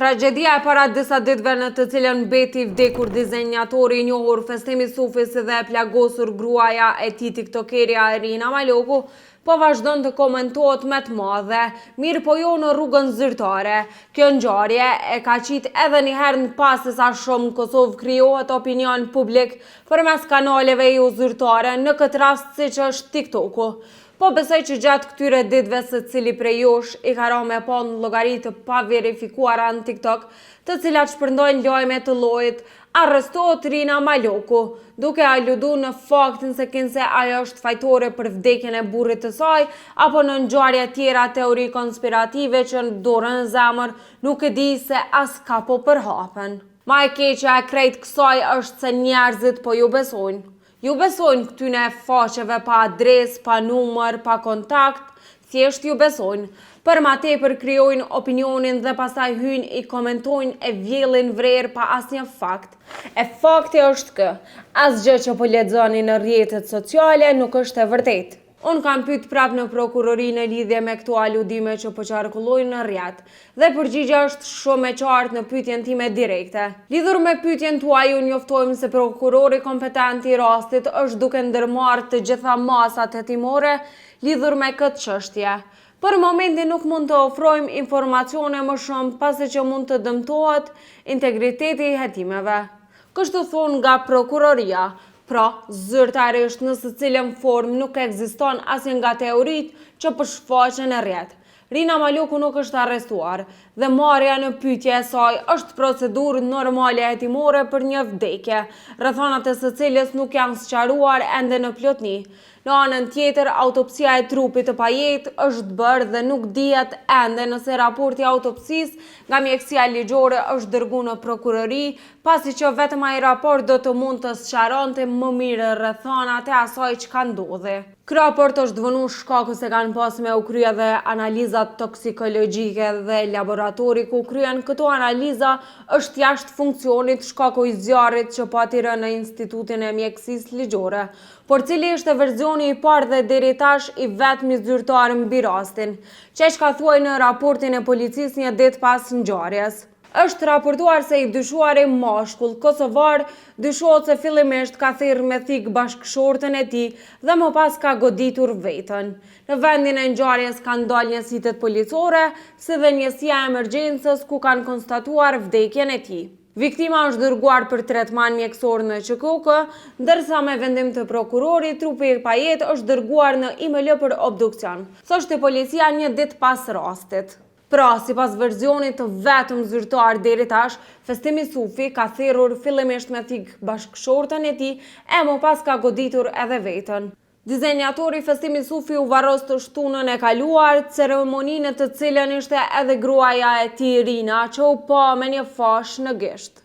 Tragedia e para disa ditëve në të cilën mbeti vdekur dizenjatori i njohur Festimi Sufis dhe e plagosur gruaja e tij tiktokerja Rina Maloku, po vazhdon të komentohet me të madhe, mirë po jo në rrugën zyrtare. Kjo ngjarje e ka qit edhe një herë në pas se sa shumë në Kosovë krijohet opinion publik përmes kanaleve jo zyrtare, në këtë rast siç është TikToku. Po besoj që gjatë këtyre ditëve secili prej jush i ka rënë me pa në llogaritë pa verifikuara në TikTok, të cilat shpërndojnë lajme të llojit "Arrestohet Rina Maloku", duke aluduar në faktin se kinse ajo është fajtore për vdekjen e burrit të saj, apo në ngjarje tjera teori konspirative që në dorën e zemër nuk e di se as ka po përhapen. Ma e keqja e krejt kësaj është se njerëzit po ju besojnë. Ju besojnë këtyne faqeve pa adres, pa numër, pa kontakt, thjesht ju besojnë. Për ma tepër krijojnë opinionin dhe pastaj hyjnë i komentojnë e vjellin vrerë pa asnjë fakt. E fakti është kë, asgjë që po lexoni në rrjetet sociale nuk është e vërtetë. Unë kam pyet prapë në prokurorinë në lidhje me këto aludime që po qarkullojnë në rrjet, dhe përgjigja është shumë e qartë në pyetjen time direkte. Lidhur me pyetjen tuaj, unë njoftojmë se prokurori kompetent i rastit është duke ndërmarrë të gjitha masat hetimore lidhur me këtë çështje. Për momentin nuk mund të ofrojmë informacione më shumë pasi që mund të dëmtohet integriteti i hetimeve. Kështu thonë nga prokuroria. Pra, zyrtarisht në secilën formë nuk ekziston asnjë nga teoritë që po shfaqen në rrjet. Rina Maloku nuk është arrestuar dhe marrja në pyetje e saj është procedurë normale hetimore për një vdekje, rrethonat e së cilës nuk janë sqaruar ende në plotni. Në anën tjetër, autopsia e trupit të pajetë është bërë dhe nuk dihet ende nëse raporti autopsisë nga mjekësia ligjore është dërguar në prokurori, pasi që vetëm ai raport do të mund të sqaronte më mirë rrethonat e asaj çka ndodhi. Ky raport është vënë shkaku se kanë pas me u krye dhe analizat toksikologjike dhe laboratori ku kryen këto analiza është jashtë funksionit shkaku i zjarrit që pati rënë në Institutin e Mjekësisë Ligjore, por cili është versioni i parë dhe deri tash i vetmi zyrtar mbi rastin, që ka thuaj në raportin e policisë një ditë pas ngjarjes. Është raportuar se i dyshuari mashkull kosovar dyshohet se fillimisht ka thirrë me thik bashkëshortën e tij dhe më pas ka goditur veten. Në vendin e ngjarjes kanë dalë njësitet policore, si dhe njësia e emergjencës ku kanë konstatuar vdekjen e tij. Viktima është dërguar për tretman mjekësor në QKK, ndërsa me vendim të prokurorit, trupi i pajetë është dërguar në IML për obduksion, thoshte policia një ditë pas rastit. Pra, sipas versionit të vetëm zyrtar deri tash, Festimi Sufi ka thirrur fillimisht me thik bashkëshortën e tij e më pas ka goditur edhe veten. Dizenjatori Festimi Sufi u varros të shtunën e kaluar, ceremoninë të cilën ishte edhe gruaja e tij Rina, që u pa me një fash në gisht.